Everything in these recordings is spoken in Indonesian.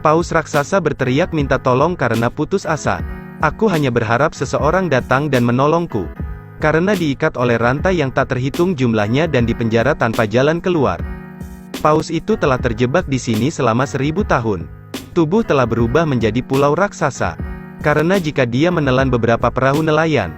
Paus raksasa berteriak minta tolong karena putus asa. Aku hanya berharap seseorang datang dan menolongku. Karena diikat oleh rantai yang tak terhitung jumlahnya dan dipenjara tanpa jalan keluar. Paus itu telah terjebak di sini selama 1000 tahun. Tubuh telah berubah menjadi pulau raksasa. Karena jika dia menelan beberapa perahu nelayan,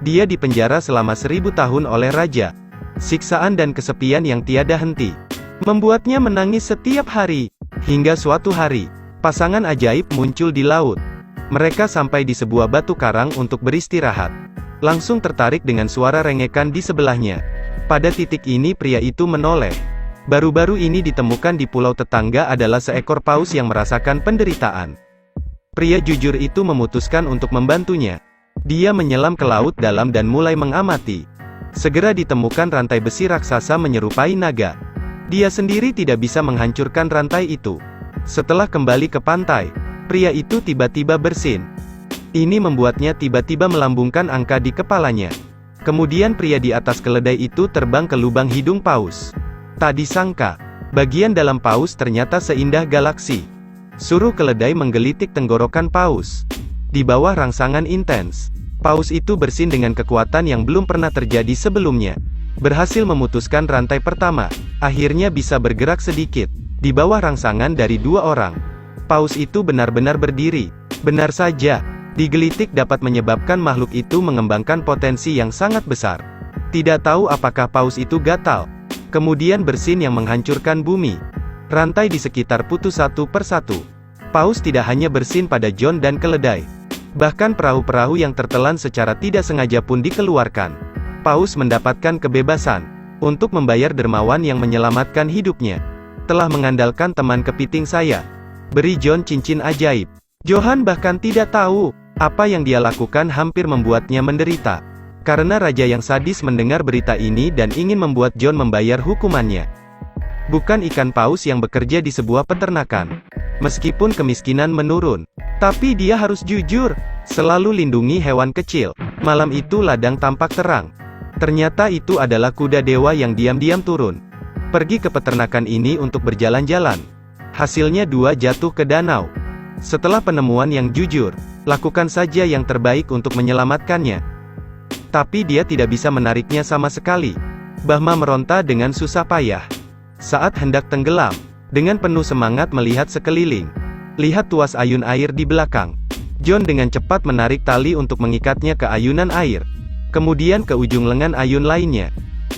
dia dipenjara selama 1000 tahun oleh raja. Siksaan dan kesepian yang tiada henti membuatnya menangis setiap hari. Hingga suatu hari, pasangan ajaib muncul di laut. Mereka sampai di sebuah batu karang untuk beristirahat. Langsung tertarik dengan suara rengekan di sebelahnya. Pada titik ini pria itu menoleh. Baru-baru ini ditemukan di pulau tetangga adalah seekor paus yang merasakan penderitaan. Pria jujur itu memutuskan untuk membantunya. Dia menyelam ke laut dalam dan mulai mengamati. Segera ditemukan rantai besi raksasa menyerupai naga. Dia sendiri tidak bisa menghancurkan rantai itu. Setelah kembali ke pantai, pria itu tiba-tiba bersin. Ini membuatnya tiba-tiba melambungkan angka di kepalanya. Kemudian pria di atas keledai itu terbang ke lubang hidung paus. Tak disangka, bagian dalam paus ternyata seindah galaksi. Suruh keledai menggelitik tenggorokan paus. Di bawah rangsangan intens, paus itu bersin dengan kekuatan yang belum pernah terjadi sebelumnya. Berhasil memutuskan rantai pertama, akhirnya bisa bergerak sedikit. Di bawah rangsangan dari 2 orang, paus itu benar-benar berdiri. Benar saja, digelitik dapat menyebabkan makhluk itu mengembangkan potensi yang sangat besar. Tidak tahu apakah paus itu gatal. Kemudian bersin yang menghancurkan bumi. Rantai di sekitar putus satu persatu. Paus tidak hanya bersin pada John dan keledai. Bahkan perahu-perahu yang tertelan secara tidak sengaja pun dikeluarkan. Paus mendapatkan kebebasan untuk membayar dermawan yang menyelamatkan hidupnya. Telah mengandalkan teman kepiting saya. Beri John cincin ajaib. Johan bahkan tidak tahu apa yang dia lakukan hampir membuatnya menderita. Karena raja yang sadis mendengar berita ini dan ingin membuat John membayar hukumannya. Bukan ikan paus yang bekerja di sebuah peternakan. Meskipun kemiskinan menurun, tapi dia harus jujur, selalu lindungi hewan kecil. Malam itu ladang tampak terang. Ternyata itu adalah kuda dewa yang diam-diam turun. Pergi ke peternakan ini untuk berjalan-jalan. Hasilnya 2 jatuh ke danau. Setelah penemuan yang jujur, lakukan saja yang terbaik untuk menyelamatkannya. Tapi dia tidak bisa menariknya sama sekali. Bahma meronta dengan susah payah. Saat hendak tenggelam, dengan penuh semangat melihat sekeliling. Lihat tuas ayun air di belakang. John dengan cepat menarik tali untuk mengikatnya ke ayunan air. Kemudian ke ujung lengan ayun lainnya.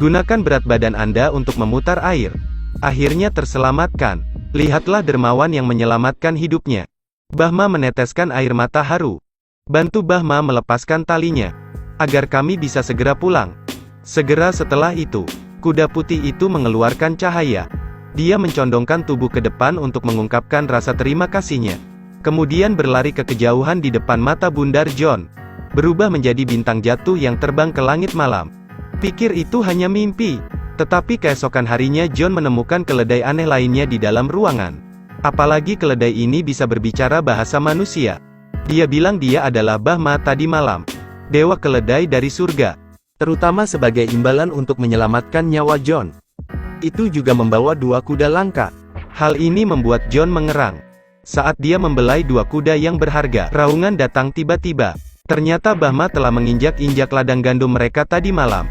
Gunakan berat badan Anda untuk memutar air. Akhirnya terselamatkan. Lihatlah dermawan yang menyelamatkan hidupnya. Bahma meneteskan air mata haru. Bantu Bahma melepaskan talinya, agar kami bisa segera pulang. Segera setelah itu, kuda putih itu mengeluarkan cahaya. Dia mencondongkan tubuh ke depan untuk mengungkapkan rasa terima kasihnya. Kemudian berlari ke kejauhan di depan mata bundar John. Berubah menjadi bintang jatuh yang terbang ke langit malam. Pikir itu hanya mimpi. Tetapi keesokan harinya John menemukan keledai aneh lainnya di dalam ruangan. Apalagi keledai ini bisa berbicara bahasa manusia. Dia bilang dia adalah Bahma tadi malam, dewa keledai dari surga. Terutama sebagai imbalan untuk menyelamatkan nyawa John. Itu juga membawa 2 kuda langka. Hal ini membuat John mengerang. Saat dia membelai 2 kuda yang berharga, raungan datang tiba-tiba. Ternyata Bahma telah menginjak-injak ladang gandum mereka tadi malam.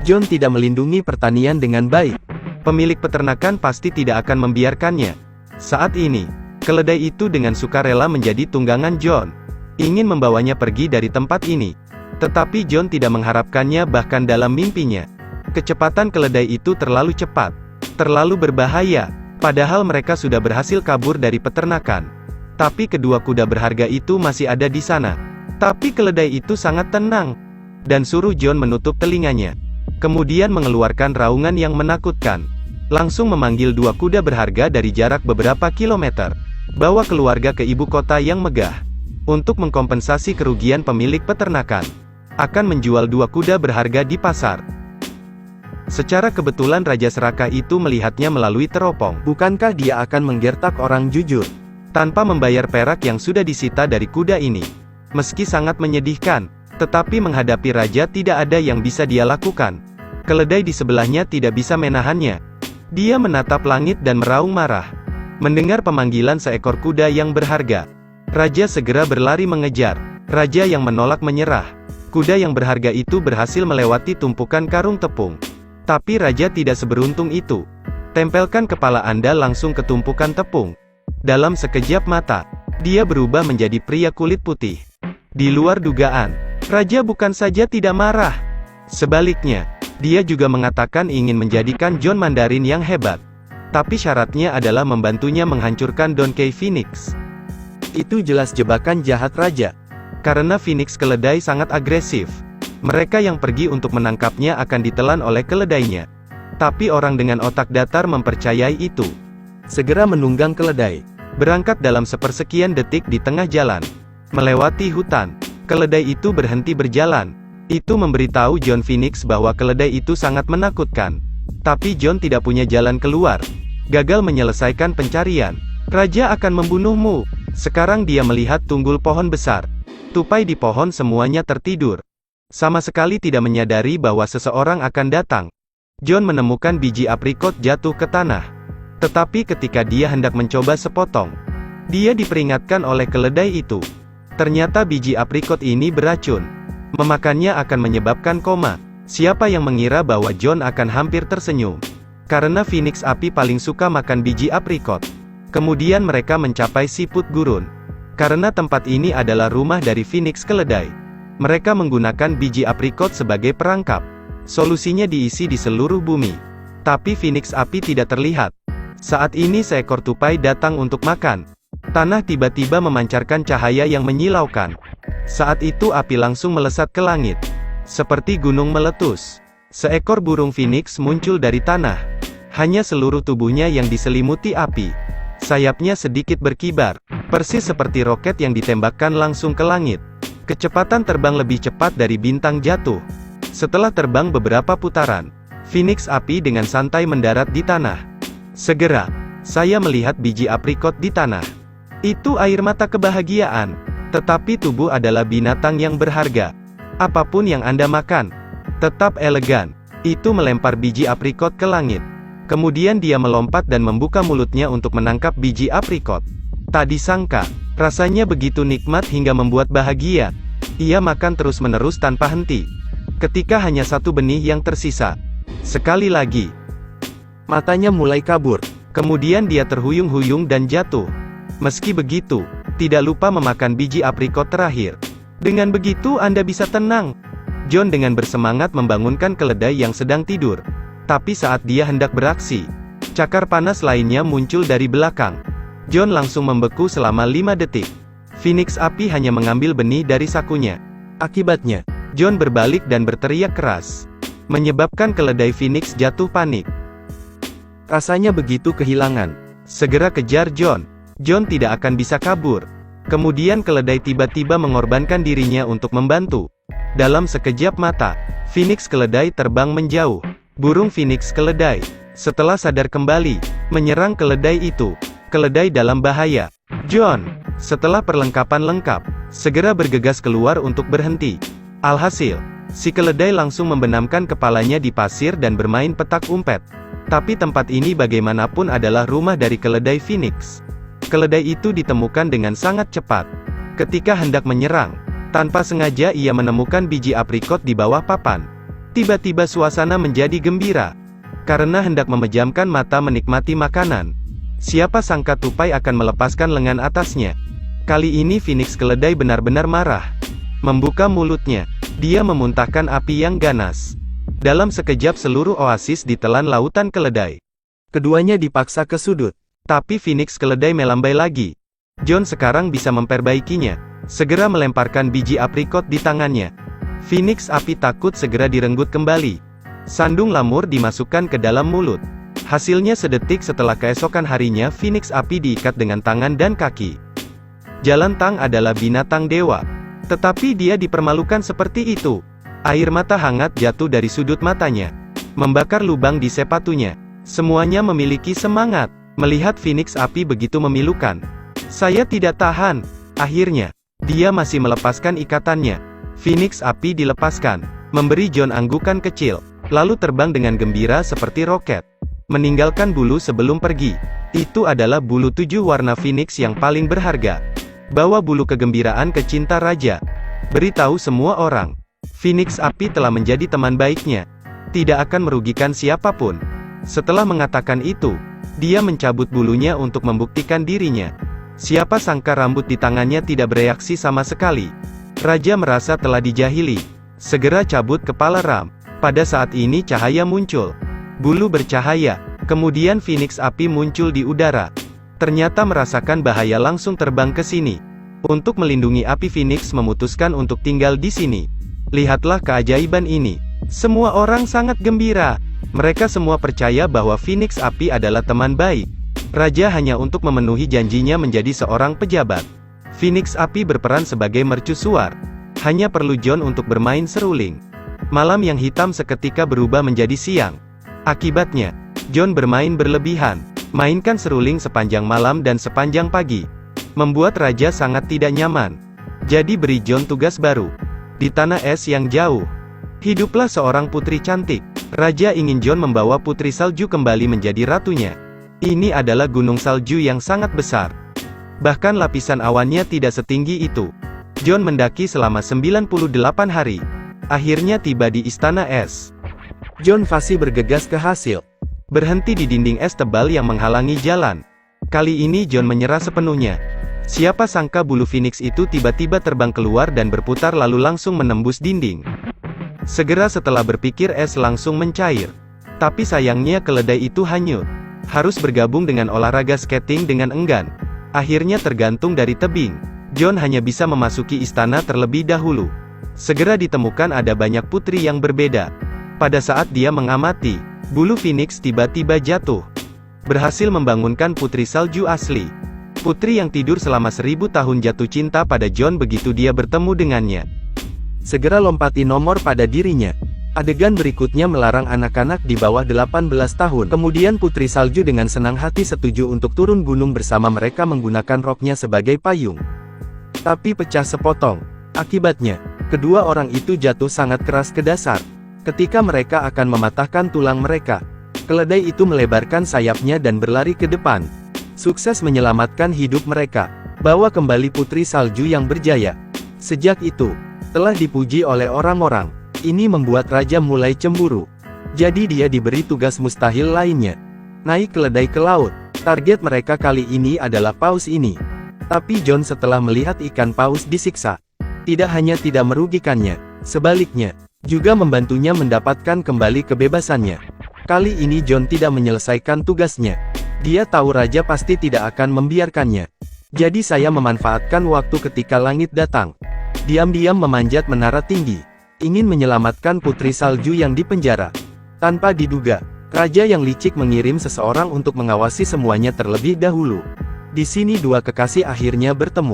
John tidak melindungi pertanian dengan baik. Pemilik peternakan pasti tidak akan membiarkannya. Saat ini, keledai itu dengan sukarela menjadi tunggangan John. Ingin membawanya pergi dari tempat ini. Tetapi John tidak mengharapkannya bahkan dalam mimpinya. Kecepatan keledai itu terlalu cepat. Terlalu berbahaya. Padahal mereka sudah berhasil kabur dari peternakan. Tapi kedua kuda berharga itu masih ada di sana. Tapi keledai itu sangat tenang. Dan suruh John menutup telinganya. Kemudian mengeluarkan raungan yang menakutkan. Langsung memanggil 2 kuda berharga dari jarak beberapa kilometer. Bawa keluarga ke ibu kota yang megah. Untuk mengkompensasi kerugian pemilik peternakan. Akan menjual 2 kuda berharga di pasar. Secara kebetulan Raja Serakah itu melihatnya melalui teropong. Bukankah dia akan menggertak orang jujur? Tanpa membayar perak yang sudah disita dari kuda ini. Meski sangat menyedihkan, tetapi menghadapi raja tidak ada yang bisa dia lakukan. Keledai di sebelahnya tidak bisa menahannya. Dia menatap langit dan meraung marah. Mendengar pemanggilan seekor kuda yang berharga, raja segera berlari mengejar. Raja yang menolak menyerah. Kuda yang berharga itu berhasil melewati tumpukan karung tepung. Tapi raja tidak seberuntung itu. Tempelkan kepala Anda langsung ke tumpukan tepung. Dalam sekejap mata, dia berubah menjadi pria kulit putih. Di luar dugaan, raja bukan saja tidak marah. Sebaliknya, dia juga mengatakan ingin menjadikan John Mandarin yang hebat. Tapi syaratnya adalah membantunya menghancurkan Don Quixote Phoenix. Itu jelas jebakan jahat raja. Karena Phoenix keledai sangat agresif. Mereka yang pergi untuk menangkapnya akan ditelan oleh keledainya. Tapi orang dengan otak datar mempercayai itu. Segera menunggang keledai. Berangkat dalam sepersekian detik di tengah jalan. Melewati hutan. Keledai itu berhenti berjalan. Itu memberitahu John Phoenix bahwa keledai itu sangat menakutkan. Tapi John tidak punya jalan keluar. Gagal menyelesaikan pencarian. Raja akan membunuhmu. Sekarang dia melihat tunggul pohon besar. Tupai di pohon semuanya tertidur. Sama sekali tidak menyadari bahwa seseorang akan datang. John menemukan biji aprikot jatuh ke tanah. Tetapi ketika dia hendak mencoba sepotong, dia diperingatkan oleh keledai itu. Ternyata biji aprikot ini beracun. Memakannya akan menyebabkan koma. Siapa yang mengira bahwa John akan hampir tersenyum. Karena Phoenix api paling suka makan biji aprikot. Kemudian mereka mencapai siput gurun. Karena tempat ini adalah rumah dari Phoenix keledai. Mereka menggunakan biji aprikot sebagai perangkap. Solusinya diisi di seluruh bumi. Tapi Phoenix api tidak terlihat. Saat ini seekor tupai datang untuk makan. Tanah tiba-tiba memancarkan cahaya yang menyilaukan. Saat itu api langsung melesat ke langit. Seperti gunung meletus. Seekor burung Phoenix muncul dari tanah. Hanya seluruh tubuhnya yang diselimuti api. Sayapnya sedikit berkibar. Persis seperti roket yang ditembakkan langsung ke langit. Kecepatan terbang lebih cepat dari bintang jatuh. Setelah terbang beberapa putaran, Phoenix api dengan santai mendarat di tanah. Segera, saya melihat biji aprikot di tanah. Itu air mata kebahagiaan. Tetapi tubuh adalah binatang yang berharga. Apapun yang Anda makan, tetap elegan. Itu melempar biji aprikot ke langit. Kemudian dia melompat dan membuka mulutnya untuk menangkap biji aprikot. Tak disangka, rasanya begitu nikmat hingga membuat bahagia. Ia makan terus-menerus tanpa henti. Ketika hanya satu benih yang tersisa. Sekali lagi, matanya mulai kabur. Kemudian dia terhuyung-huyung dan jatuh. Meski begitu, tidak lupa memakan biji aprikot terakhir. Dengan begitu Anda bisa tenang. John dengan bersemangat membangunkan keledai yang sedang tidur. Tapi saat dia hendak beraksi, cakar panas lainnya muncul dari belakang. John langsung membeku selama 5 detik. Phoenix api hanya mengambil benih dari sakunya. Akibatnya, John berbalik dan berteriak keras. Menyebabkan keledai Phoenix jatuh panik. Rasanya begitu kehilangan. Segera kejar John. John tidak akan bisa kabur. Kemudian keledai tiba-tiba mengorbankan dirinya untuk membantu. Dalam sekejap mata, Phoenix keledai terbang menjauh. Burung Phoenix keledai, setelah sadar kembali, menyerang keledai itu. Keledai dalam bahaya. John, setelah perlengkapan lengkap, segera bergegas keluar untuk berhenti. Alhasil, si keledai langsung membenamkan kepalanya di pasir dan bermain petak umpet. Tapi tempat ini bagaimanapun adalah rumah dari keledai Phoenix. Keledai itu ditemukan dengan sangat cepat. Ketika hendak menyerang, tanpa sengaja ia menemukan biji aprikot di bawah papan. Tiba-tiba suasana menjadi gembira. Karena hendak memejamkan mata menikmati makanan. Siapa sangka tupai akan melepaskan lengan atasnya. Kali ini Phoenix keledai benar-benar marah. Membuka mulutnya, dia memuntahkan api yang ganas. Dalam sekejap seluruh oasis ditelan lautan keledai. Keduanya dipaksa ke sudut. Tapi Phoenix keledai melambai lagi. John sekarang bisa memperbaikinya. Segera melemparkan biji aprikot di tangannya. Phoenix api takut segera direnggut kembali. Sandung lamur dimasukkan ke dalam mulut. Hasilnya sedetik setelah keesokan harinya Phoenix api diikat dengan tangan dan kaki. Jalan Tang adalah binatang dewa. Tetapi dia dipermalukan seperti itu. Air mata hangat jatuh dari sudut matanya. Membakar lubang di sepatunya. Semuanya memiliki semangat. Melihat Phoenix api begitu memilukan. Saya tidak tahan. Akhirnya, dia masih melepaskan ikatannya. Phoenix api dilepaskan. Memberi John anggukan kecil. Lalu terbang dengan gembira seperti roket. meninggalkan bulu sebelum pergi. Itu adalah bulu 7 warna Phoenix yang paling berharga. Bawa bulu kegembiraan ke cinta raja. Beritahu semua orang. Phoenix api telah menjadi teman baiknya. Tidak akan merugikan siapapun. Setelah mengatakan itu, dia mencabut bulunya untuk membuktikan dirinya. Siapa sangka rambut di tangannya tidak bereaksi sama sekali. Raja merasa telah dijahili. Segera cabut kepala Ram. Pada saat ini cahaya muncul. Bulu bercahaya. Kemudian Phoenix api muncul di udara. Ternyata merasakan bahaya langsung terbang ke sini. Untuk melindungi api, Phoenix memutuskan untuk tinggal di sini. Lihatlah keajaiban ini. Semua orang sangat gembira. Mereka semua percaya bahwa Phoenix api adalah teman baik. Raja hanya untuk memenuhi janjinya menjadi seorang pejabat. Phoenix api berperan sebagai mercusuar. Hanya perlu John untuk bermain seruling. Malam yang hitam seketika berubah menjadi siang. Akibatnya, John bermain berlebihan, mainkan seruling sepanjang malam dan sepanjang pagi. Membuat Raja sangat tidak nyaman. Jadi beri John tugas baru. Di tanah es yang jauh, hiduplah seorang putri cantik. Raja ingin John membawa putri salju kembali menjadi ratunya. Ini adalah gunung salju yang sangat besar. Bahkan lapisan awannya tidak setinggi itu. John mendaki selama 98 hari. Akhirnya tiba di istana es. John fasih bergegas ke hasil. Berhenti di dinding es tebal yang menghalangi jalan. Kali ini John menyerah sepenuhnya. Siapa sangka bulu Phoenix itu tiba-tiba terbang keluar dan berputar lalu langsung menembus dinding. Segera setelah berpikir es langsung mencair. Tapi sayangnya keledai itu hanyut. Harus bergabung dengan olahraga skating dengan enggan. Akhirnya tergantung dari tebing. John hanya bisa memasuki istana terlebih dahulu. Segera ditemukan ada banyak putri yang berbeda. Pada saat dia mengamati, bulu Phoenix tiba-tiba jatuh. Berhasil membangunkan putri salju asli. Putri yang tidur selama 1000 tahun jatuh cinta pada John begitu dia bertemu dengannya. Segera lompati nomor pada dirinya. Adegan berikutnya melarang anak-anak di bawah 18 tahun. Kemudian putri salju dengan senang hati setuju untuk turun gunung bersama mereka menggunakan roknya sebagai payung. Tapi pecah sepotong. Akibatnya, kedua orang itu jatuh sangat keras ke dasar. Ketika mereka akan mematahkan tulang mereka, keledai itu melebarkan sayapnya dan berlari ke depan. Sukses menyelamatkan hidup mereka. Bawa kembali putri salju yang berjaya. Sejak itu, telah dipuji oleh orang-orang. Ini membuat raja mulai cemburu. Jadi dia diberi tugas mustahil lainnya. Naik keledai ke laut. Target mereka kali ini adalah paus ini. Tapi John setelah melihat ikan paus disiksa, tidak hanya tidak merugikannya, sebaliknya, juga membantunya mendapatkan kembali kebebasannya. Kali ini John tidak menyelesaikan tugasnya. Dia tahu raja pasti tidak akan membiarkannya. Jadi saya memanfaatkan waktu ketika langit datang. Diam-diam memanjat menara tinggi. Ingin menyelamatkan putri salju yang dipenjara. Tanpa diduga, raja yang licik mengirim seseorang untuk mengawasi semuanya terlebih dahulu. Di sini dua kekasih akhirnya bertemu.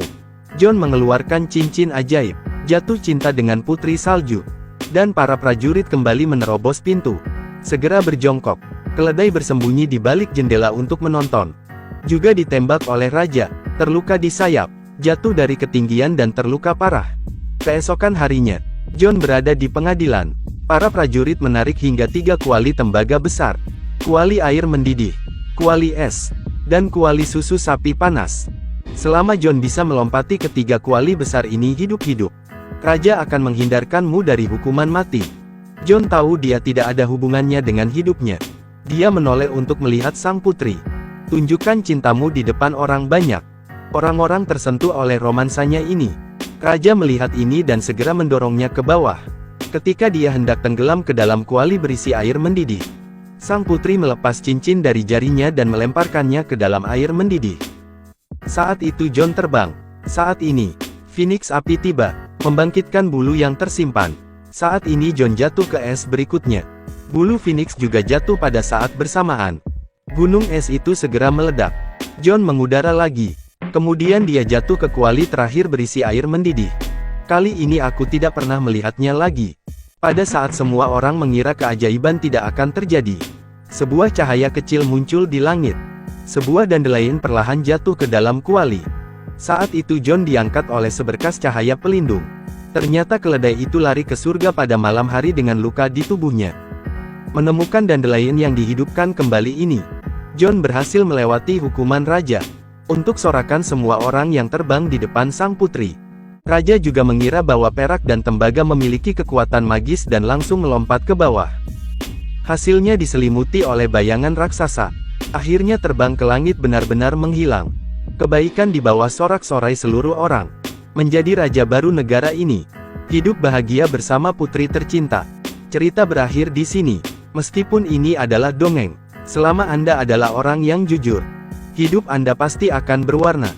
John mengeluarkan cincin ajaib, jatuh cinta dengan putri salju. Dan para prajurit kembali menerobos pintu. Segera berjongkok. Keledai bersembunyi di balik jendela untuk menonton. Juga ditembak oleh raja, terluka di sayap, jatuh dari ketinggian dan terluka parah. Keesokan harinya, John berada di pengadilan. Para prajurit menarik hingga 3 kuali tembaga besar. Kuali air mendidih, kuali es, dan kuali susu sapi panas. Selama John bisa melompati ketiga kuali besar ini hidup-hidup, raja akan menghindarkanmu dari hukuman mati. John tahu dia tidak ada hubungannya dengan hidupnya. Dia menoleh untuk melihat sang putri. Tunjukkan cintamu di depan orang banyak. Orang-orang tersentuh oleh romansanya ini. Raja melihat ini dan segera mendorongnya ke bawah. Ketika dia hendak tenggelam ke dalam kuali berisi air mendidih, sang putri melepas cincin dari jarinya dan melemparkannya ke dalam air mendidih. Saat itu John terbang. Saat ini, Phoenix api tiba, membangkitkan bulu yang tersimpan. Saat ini John jatuh ke es berikutnya. Bulu Phoenix juga jatuh pada saat bersamaan. Gunung es itu segera meledak. John mengudara lagi. Kemudian dia jatuh ke kuali terakhir berisi air mendidih. Kali ini aku tidak pernah melihatnya lagi. Pada saat semua orang mengira keajaiban tidak akan terjadi, sebuah cahaya kecil muncul di langit. Sebuah dandelion perlahan jatuh ke dalam kuali. Saat itu John diangkat oleh seberkas cahaya pelindung. Ternyata keledai itu lari ke surga pada malam hari dengan luka di tubuhnya. Menemukan dandelion yang dihidupkan kembali ini, John berhasil melewati hukuman raja, untuk sorakan semua orang yang terbang di depan sang putri. Raja juga mengira bahwa perak dan tembaga memiliki kekuatan magis dan langsung melompat ke bawah. Hasilnya diselimuti oleh bayangan raksasa. Akhirnya terbang ke langit benar-benar menghilang. Kebaikan di bawah sorak-sorai seluruh orang. Menjadi raja baru negara ini. Hidup bahagia bersama putri tercinta. Cerita berakhir di sini. Meskipun ini adalah dongeng, selama Anda adalah orang yang jujur, hidup Anda pasti akan berwarna.